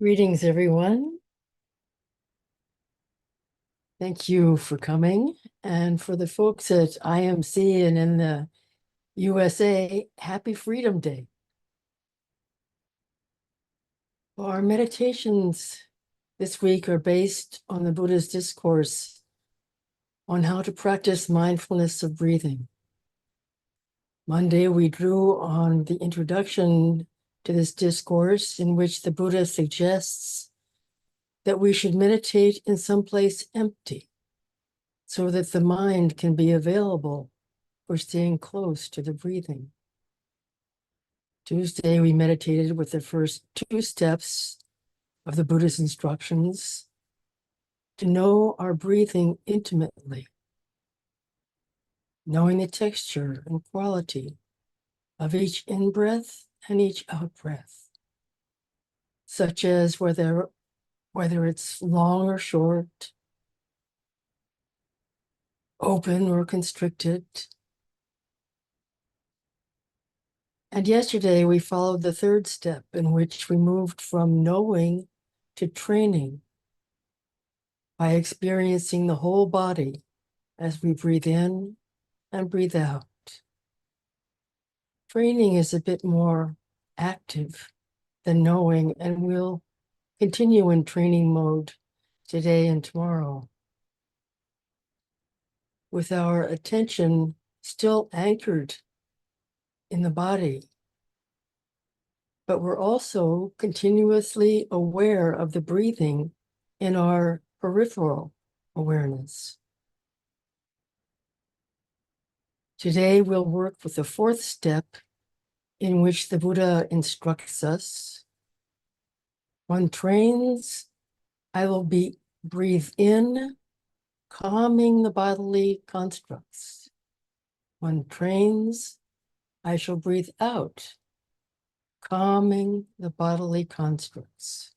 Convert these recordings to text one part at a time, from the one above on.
Greetings, everyone. Thank you for coming. And for the folks at IMC and in the USA, happy Freedom Day. Well, our meditations this week are based on the Buddha's discourse on how to practice mindfulness of breathing. Monday, we drew on the introduction to this discourse in which the Buddha suggests that we should meditate in some place empty so that the mind can be available for staying close to the breathing. Tuesday, we meditated with the first two steps of the Buddha's instructions to know our breathing intimately, knowing the texture and quality of each in-breath and each out-breath, such as whether it's long or short, open or constricted. And yesterday, we followed the third step in which we moved from knowing to training by experiencing the whole body as we breathe in and breathe out. Training is a bit more active than knowing, and we'll continue in training mode today and tomorrow with our attention still anchored in the body. But we're also continuously aware of the breathing in our peripheral awareness. Today, we'll work with the fourth step in which the Buddha instructs us. One trains, I will breathe in, calming the bodily constructs. One trains, I shall breathe out, calming the bodily constructs.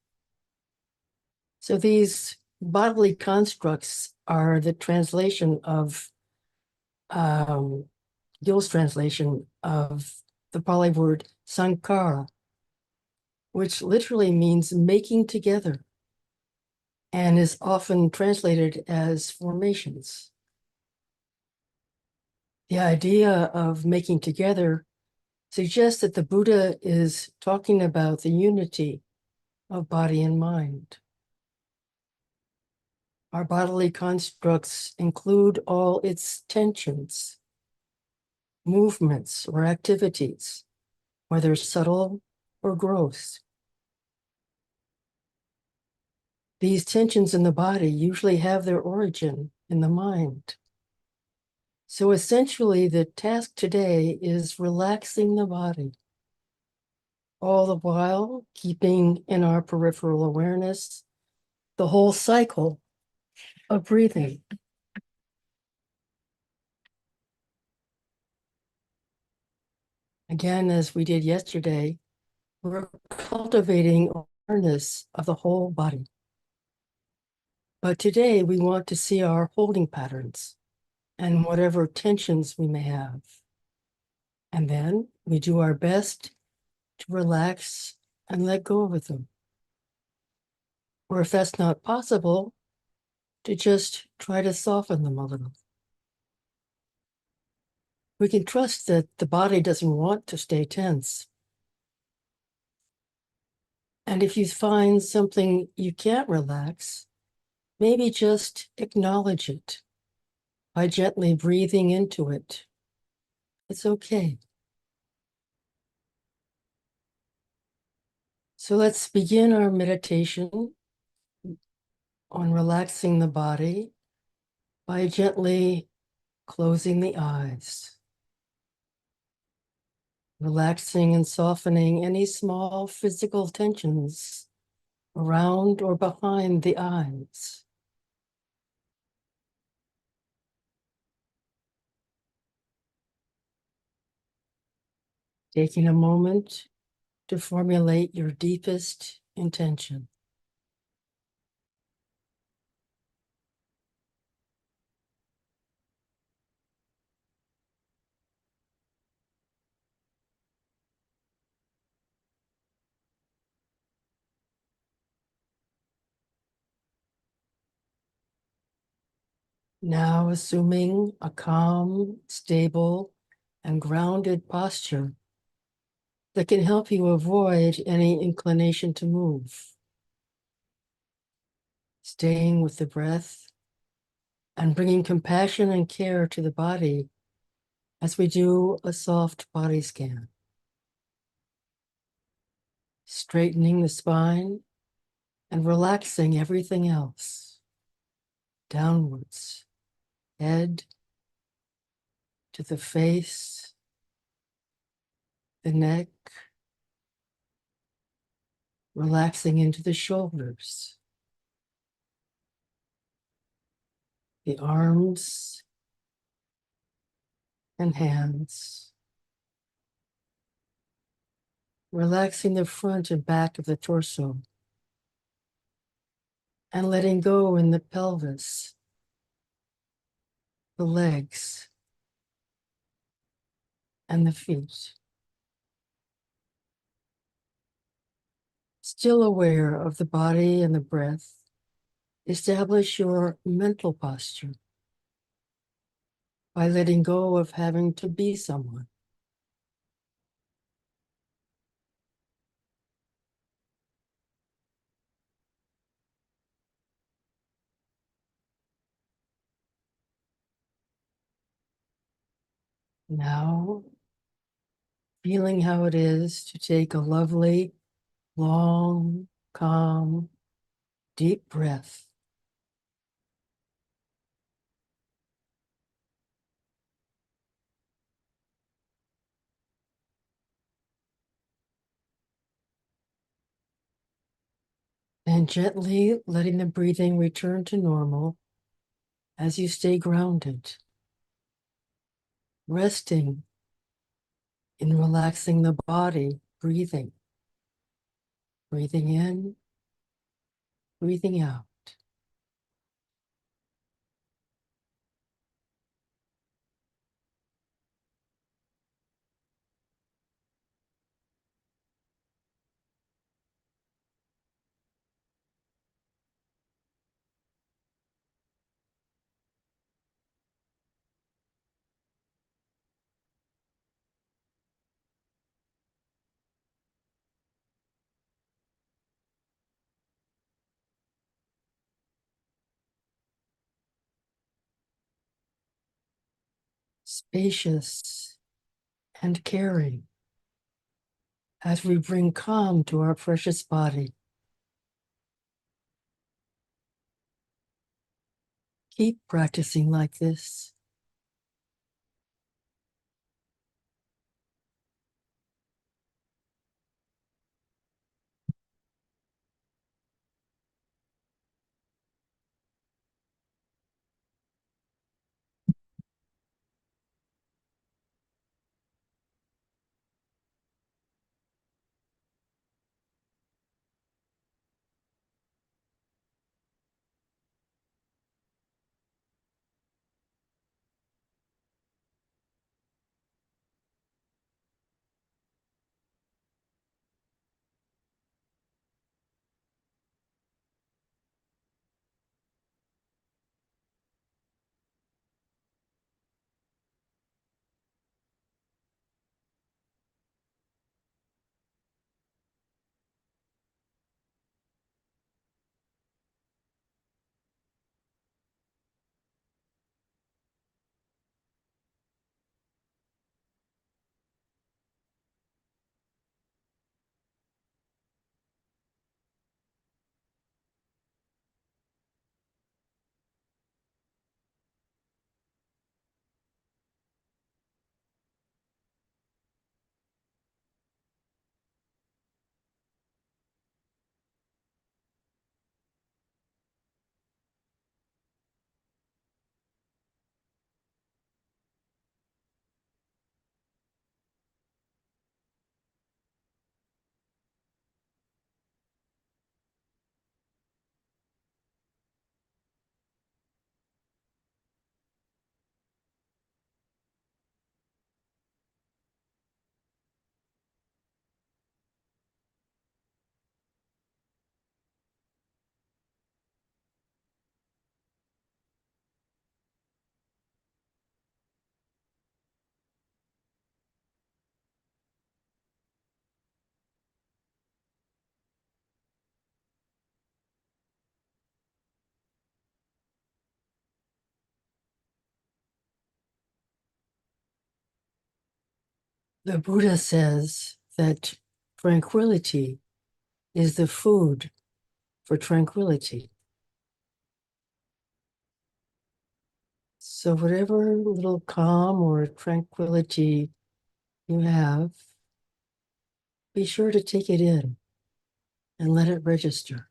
So these bodily constructs are the translation of Gil's translation of the Pali word sankhara, which literally means making together and is often translated as formations. The idea of making together suggests that the Buddha is talking about the unity of body and mind. Our bodily constructs include all its tensions, movements, or activities, whether subtle or gross. These tensions in the body usually have their origin in the mind. So essentially, the task today is relaxing the body, all the while keeping in our peripheral awareness the whole cycle of breathing. Again, as we did yesterday, we're cultivating awareness of the whole body. But today, we want to see our holding patterns and whatever tensions we may have. And then we do our best to relax and let go of them. Or if that's not possible, to just try to soften them a little. We can trust that the body doesn't want to stay tense. And if you find something you can't relax, maybe just acknowledge it by gently breathing into it. It's okay. So let's begin our meditation on relaxing the body by gently closing the eyes, relaxing and softening any small physical tensions around or behind the eyes. Taking a moment to formulate your deepest intention. Now assuming a calm, stable, and grounded posture that can help you avoid any inclination to move. Staying with the breath and bringing compassion and care to the body as we do a soft body scan. Straightening the spine and relaxing everything else. Downwards, head to the face, the neck, relaxing into the shoulders, the arms and hands, relaxing the front and back of the torso, and letting go in the pelvis, the legs, and the feet. Still aware of the body and the breath, establish your mental posture by letting go of having to be someone. Now, feeling how it is to take a lovely, long, calm, deep breath. And gently letting the breathing return to normal as you stay grounded, resting in relaxing the body, breathing in, breathing out. Spacious and caring as we bring calm to our precious body. Keep practicing like this. The Buddha says that tranquility is the food for tranquility. So, whatever little calm or tranquility you have, be sure to take it in and let it register.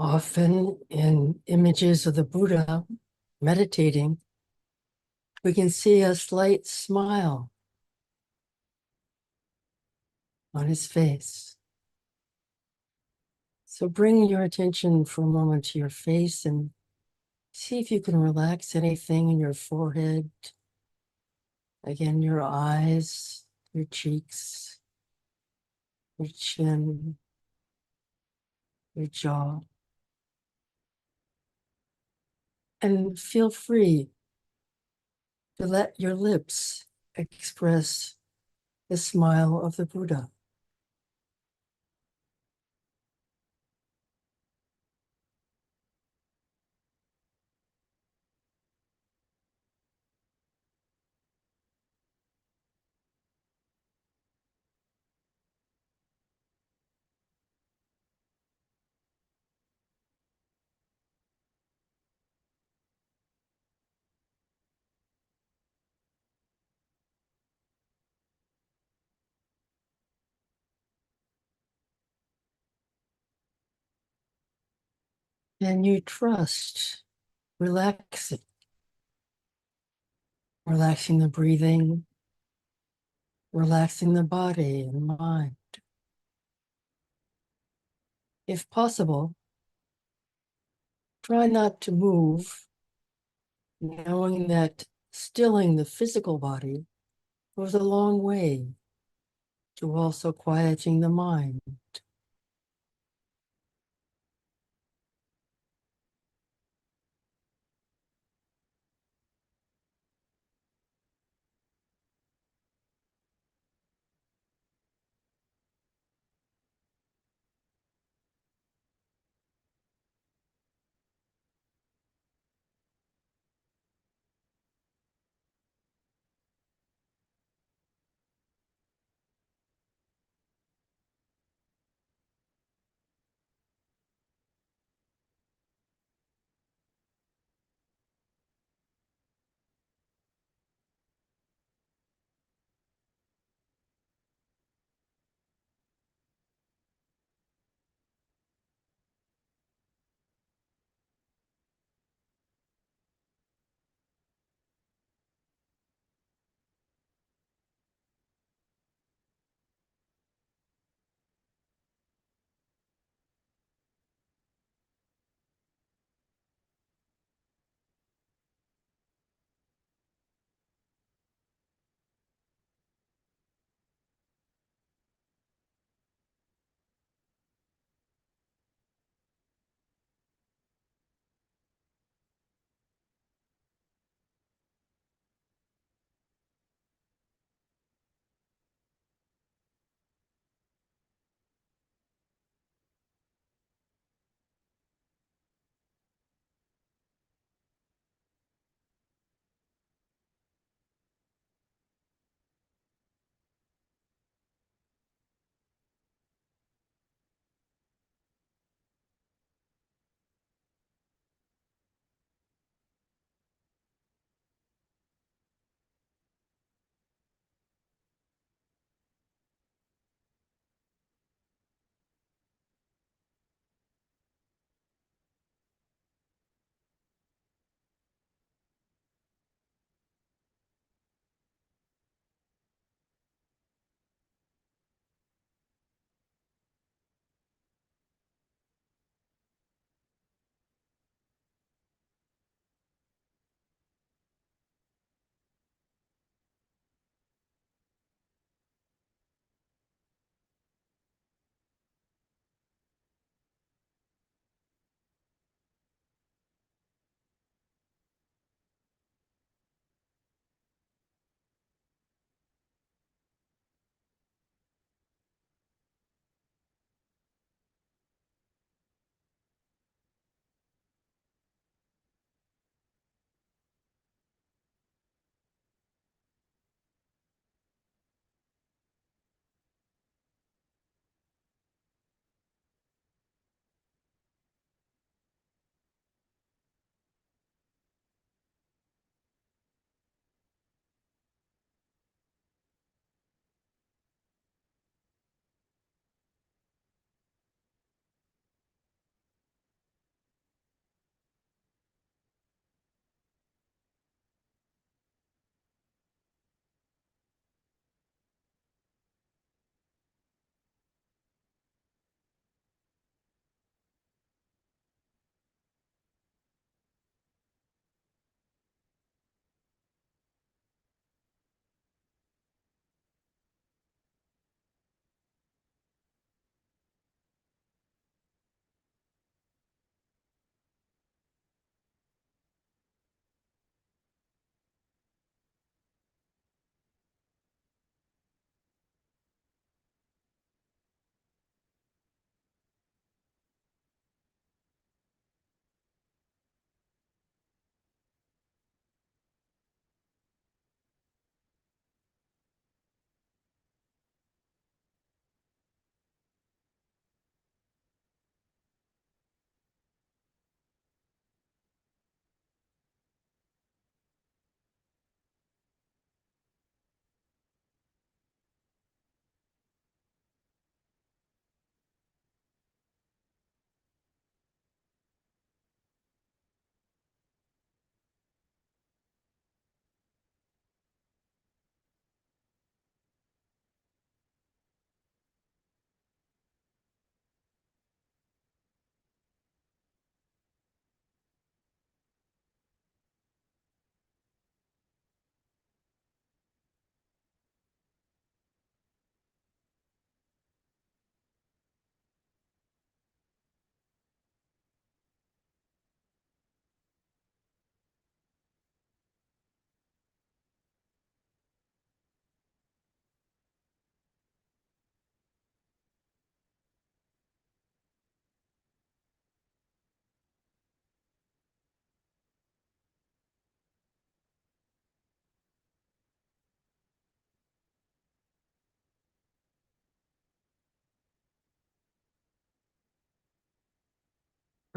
Often in images of the Buddha meditating, we can see a slight smile on his face. So bring your attention for a moment to your face and see if you can relax anything in your forehead. Again, your eyes, your cheeks, your chin, your jaw. And feel free to let your lips express the smile of the Buddha. And you trust relaxing, relaxing the breathing, relaxing the body and mind. If possible, try not to move, knowing that stilling the physical body goes a long way to also quieting the mind.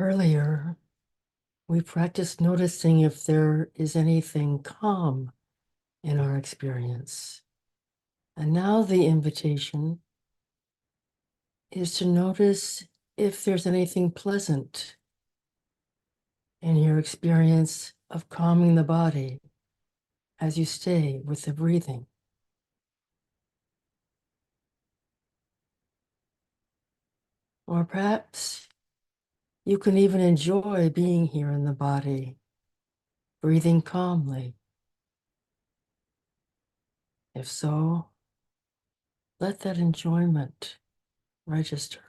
Earlier, we practiced noticing if there is anything calm in our experience. And now the invitation is to notice if there's anything pleasant in your experience of calming the body as you stay with the breathing. Or perhaps you can even enjoy being here in the body, breathing calmly. If so, let that enjoyment register.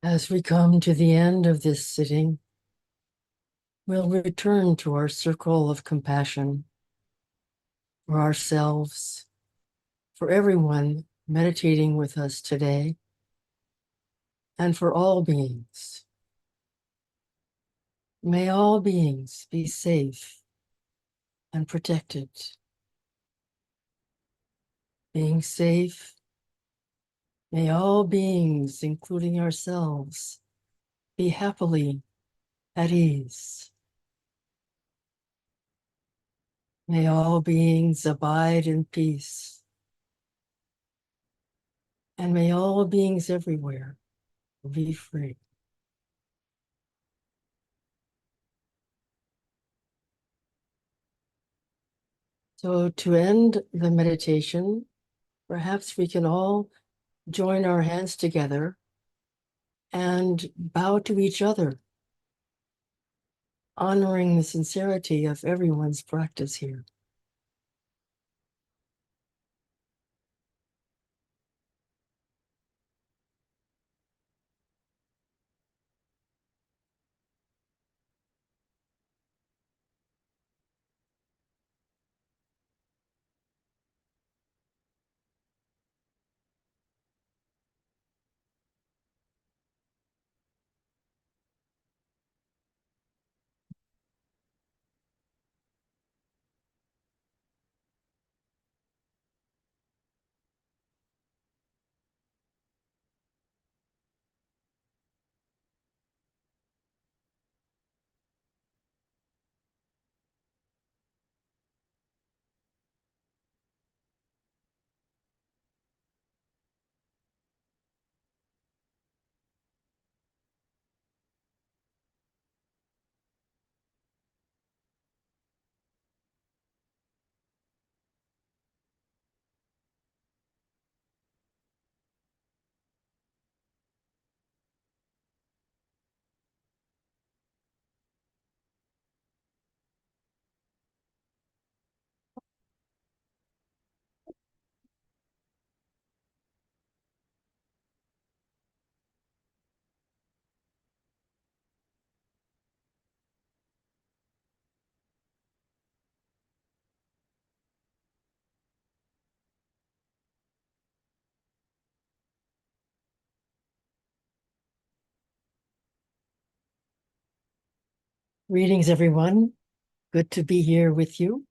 As we come to the end of this sitting, we'll return to our circle of compassion for ourselves, for everyone meditating with us today, and for all beings. May all beings be safe and protected. Being safe, may all beings, including ourselves, be happily at ease. May all beings abide in peace. And may all beings everywhere be free. So to end the meditation, perhaps we can all join our hands together and bow to each other, honoring the sincerity of everyone's practice here. Greetings, everyone. Good to be here with you.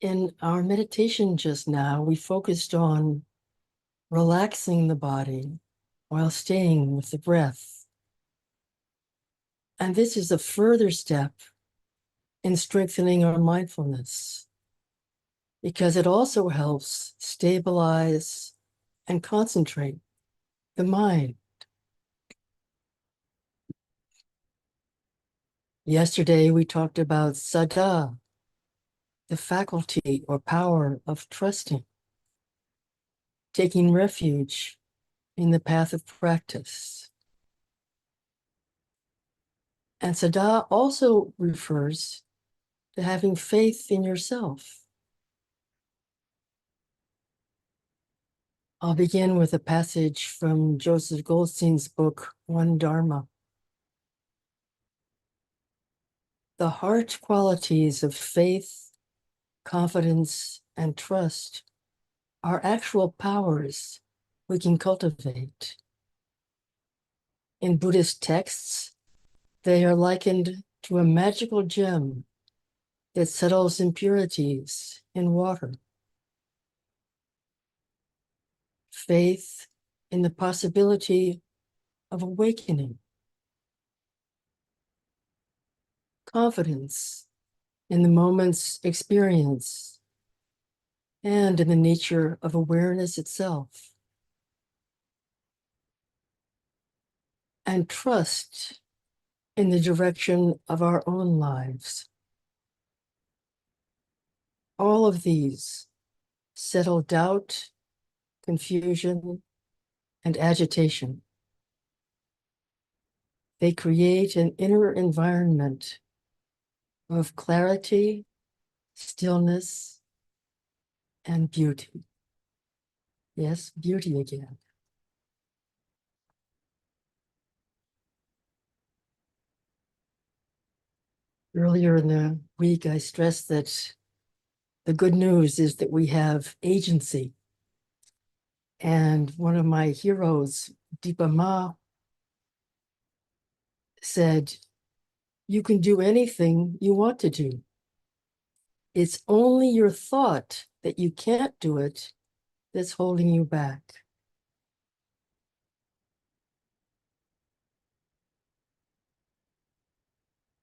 In our meditation just now, we focused on relaxing the body while staying with the breath. And this is a further step in strengthening our mindfulness because it also helps stabilize and concentrate the mind. Yesterday, we talked about saddha, the faculty or power of trusting, taking refuge in the path of practice. And saddha also refers to having faith in yourself. I'll begin with a passage from Joseph Goldstein's book, One Dharma. The heart qualities of faith, confidence, and trust are actual powers we can cultivate. In Buddhist texts, they are likened to a magical gem that settles impurities in water. Faith in the possibility of awakening. Confidence in the moment's experience and in the nature of awareness itself. And trust in the direction of our own lives. All of these settle doubt, confusion, and agitation. They create an inner environment of clarity, stillness, and beauty. Yes, beauty again. Earlier in the week, I stressed that the good news is that we have agency. And one of my heroes, Deepa Ma, said, you can do anything you want to do. It's only your thought that you can't do it that's holding you back.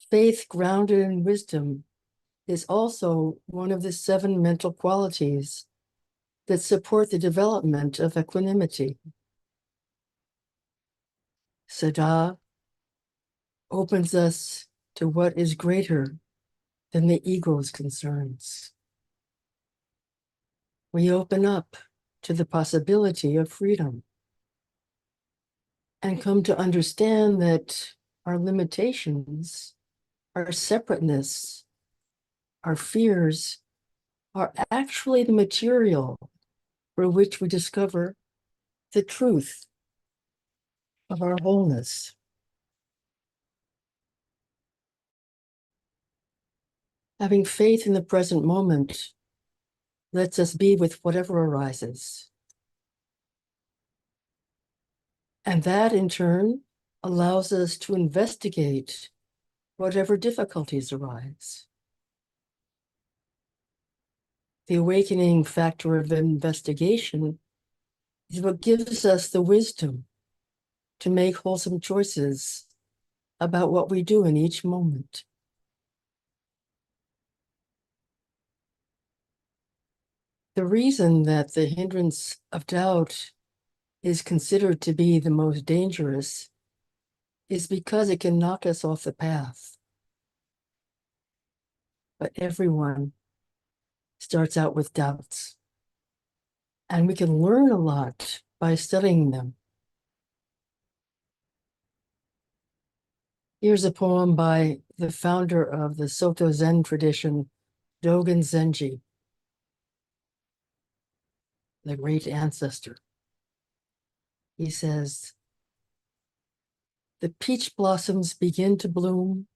Faith grounded in wisdom is also one of the 7 mental qualities that support the development of equanimity. Sada opens us to what is greater than the ego's concerns. We open up to the possibility of freedom and come to understand that our limitations, our separateness, our fears are actually the material for which we discover the truth of our wholeness. Having faith in the present moment lets us be with whatever arises. And that in turn allows us to investigate whatever difficulties arise. The awakening factor of investigation is what gives us the wisdom to make wholesome choices about what we do in each moment. The reason that the hindrance of doubt is considered to be the most dangerous is because it can knock us off the path. But everyone starts out with doubts, and we can learn a lot by studying them. Here's a poem by the founder of the Soto Zen tradition, Dogen Zenji, the great ancestor. He says, the peach blossoms begin to bloom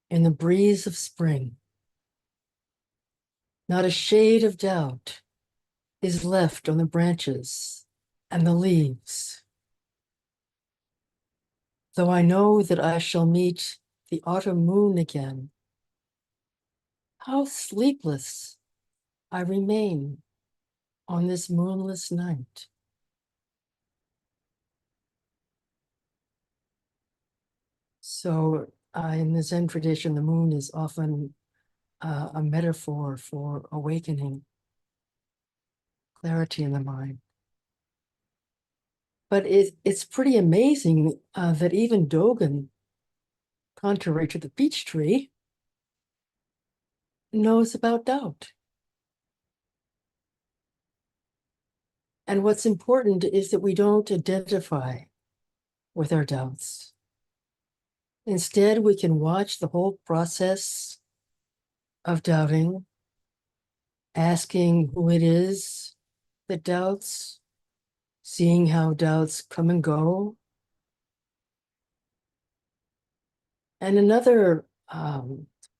in the breeze of spring. Not a shade of doubt is left on the branches and the leaves. Though I know that I shall meet the autumn moon again, how sleepless I remain on this moonless night. So in the Zen tradition, the moon is often a metaphor for awakening, clarity in the mind. But it's pretty amazing that even Dogen, contrary to the peach tree, knows about doubt. And what's important is that we don't identify with our doubts. Instead, we can watch the whole process of doubting, asking who it is that doubts, seeing how doubts come and go. And another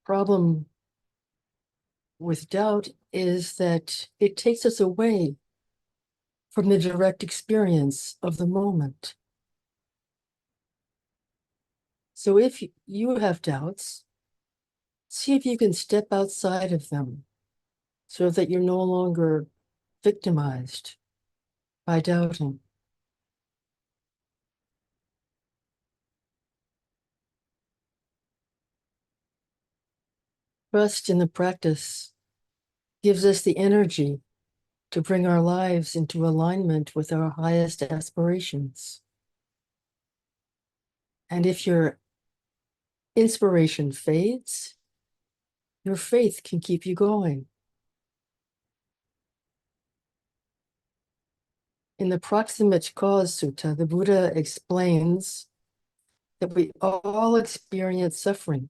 problem with doubt is that it takes us away from the direct experience of the moment. So if you have doubts, see if you can step outside of them so that you're no longer victimized by doubting. Trust in the practice gives us the energy to bring our lives into alignment with our highest aspirations. And if your inspiration fades, your faith can keep you going. In the Proximate Cause Sutta, the Buddha explains that we all experience suffering.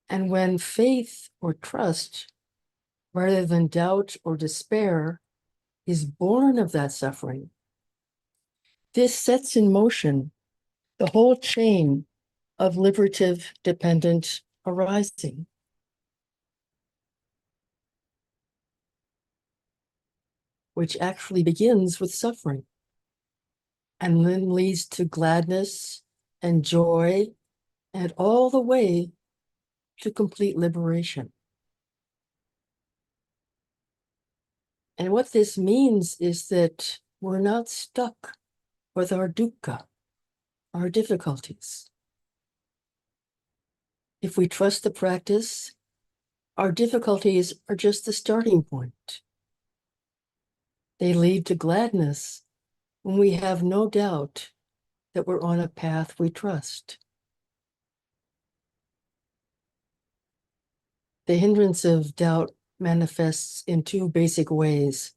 And when faith or trust, rather than doubt or despair, is born of that suffering, this sets in motion the whole chain of liberative dependent arising. Which actually begins with suffering and then leads to gladness and joy and all the way to complete liberation. And what this means is that we're not stuck with our dukkha, our difficulties. If we trust the practice, our difficulties are just the starting point. They lead to gladness when we have no doubt that we're on a path we trust. The hindrance of doubt manifests in two basic ways: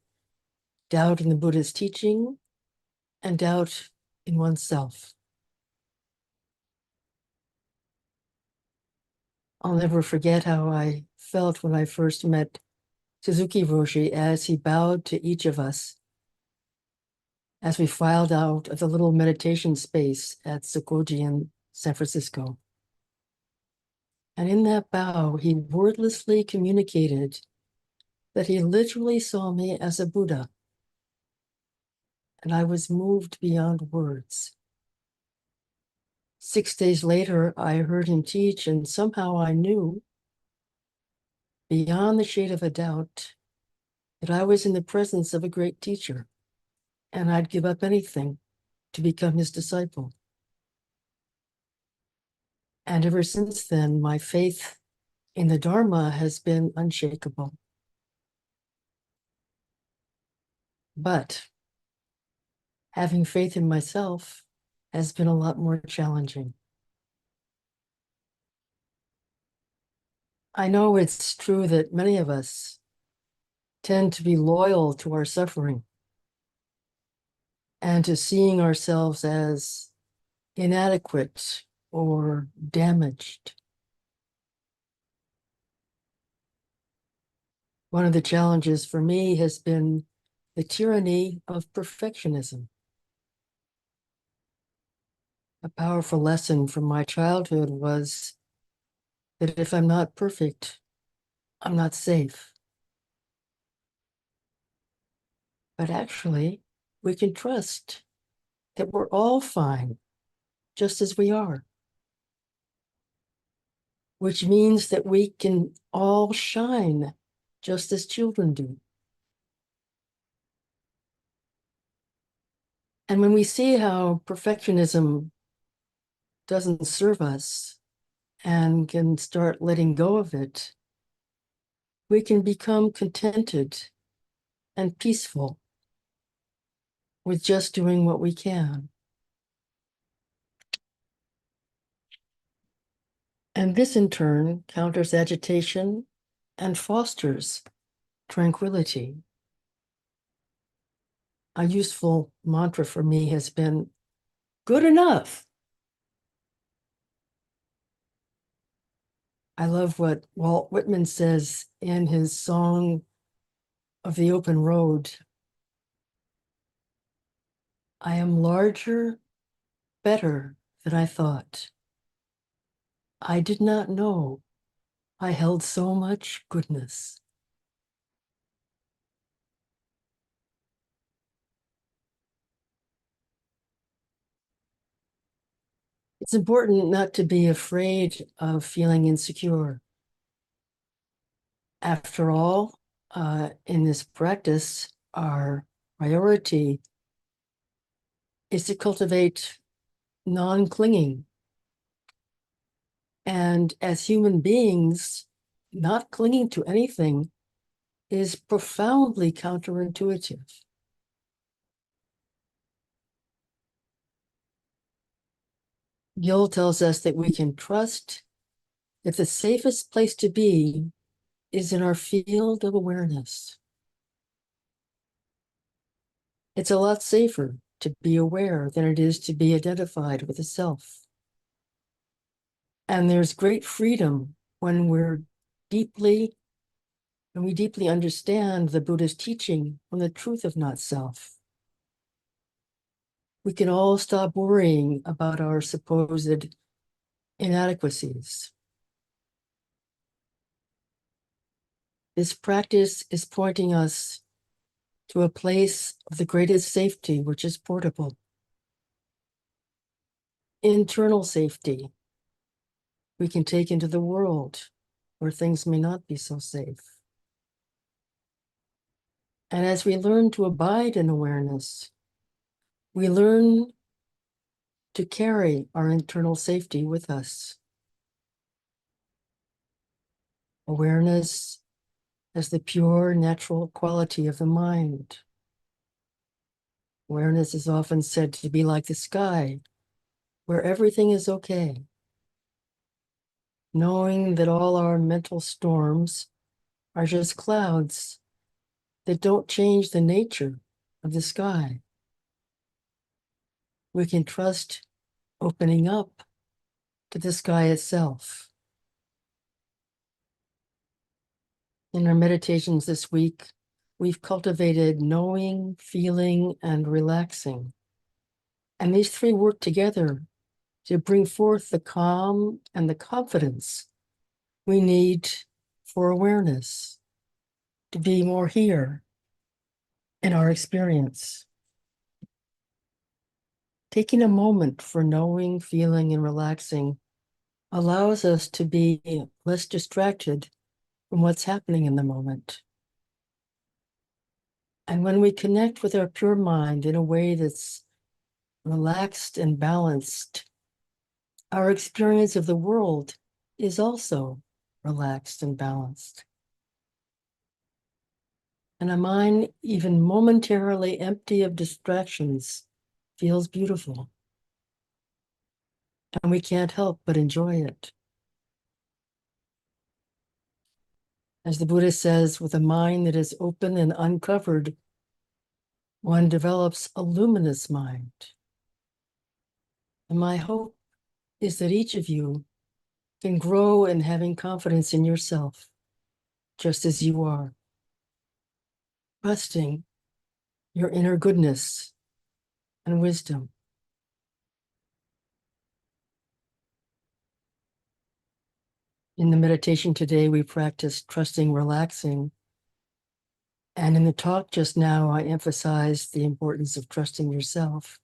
doubt in the Buddha's teaching and doubt in oneself. I'll never forget how I felt when I first met Suzuki Roshi as he bowed to each of us as we filed out of the little meditation space at Sokoji in San Francisco. And in that bow, he wordlessly communicated that he literally saw me as a Buddha. And I was moved beyond words. 6 days later, I heard him teach, and somehow I knew, beyond the shade of a doubt, that I was in the presence of a great teacher, and I'd give up anything to become his disciple. And ever since then, my faith in the Dharma has been unshakable. But having faith in myself has been a lot more challenging. I know it's true that many of us tend to be loyal to our suffering and to seeing ourselves as inadequate or damaged. One of the challenges for me has been the tyranny of perfectionism. A powerful lesson from my childhood was that if I'm not perfect, I'm not safe. But actually, we can trust that we're all fine, just as we are, which means that we can all shine just as children do. And when we see how perfectionism doesn't serve us and can start letting go of it, we can become contented and peaceful with just doing what we can. And this in turn counters agitation and fosters tranquility. A useful mantra for me has been good enough. I love what Walt Whitman says in his song of the open road. I am larger, better than I thought. I did not know I held so much goodness. It's important not to be afraid of feeling insecure. After all, in this practice, our priority is to cultivate non-clinging. And as human beings, not clinging to anything is profoundly counterintuitive. Gil tells us that we can trust that the safest place to be is in our field of awareness. It's a lot safer to be aware than it is to be identified with the self. And there's great freedom when we deeply understand the Buddha's teaching on the truth of not self. We can all stop worrying about our supposed inadequacies. This practice is pointing us to a place of the greatest safety, which is portable. Internal safety we can take into the world where things may not be so safe. And as we learn to abide in awareness, we learn to carry our internal safety with us. Awareness as the pure, natural quality of the mind. Awareness is often said to be like the sky, where everything is okay. Knowing that all our mental storms are just clouds that don't change the nature of the sky. We can trust opening up to the sky itself. In our meditations this week, we've cultivated knowing, feeling, and relaxing. And these three work together to bring forth the calm and the confidence we need for awareness, to be more here in our experience. Taking a moment for knowing, feeling, and relaxing allows us to be less distracted from what's happening in the moment. And when we connect with our pure mind in a way that's relaxed and balanced, our experience of the world is also relaxed and balanced. And a mind even momentarily empty of distractions feels beautiful. And we can't help but enjoy it. As the Buddha says, with a mind that is open and uncovered, one develops a luminous mind. And my hope is that each of you can grow in having confidence in yourself, just as you are, trusting your inner goodness and wisdom. In the meditation today, we practiced trusting, relaxing. And in the talk just now, I emphasized the importance of trusting yourself.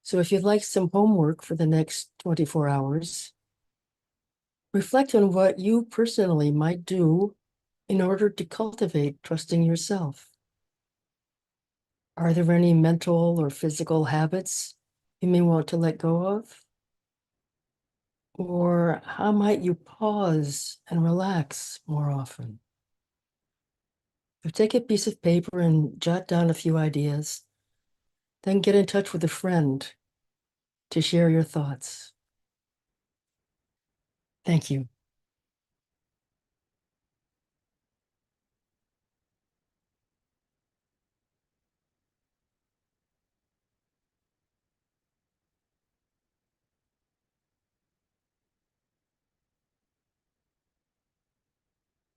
So if you'd like some homework for the next 24 hours, reflect on what you personally might do in order to cultivate trusting yourself. Are there any mental or physical habits you may want to let go of? Or how might you pause and relax more often? So take a piece of paper and jot down a few ideas, then get in touch with a friend to share your thoughts. Thank you.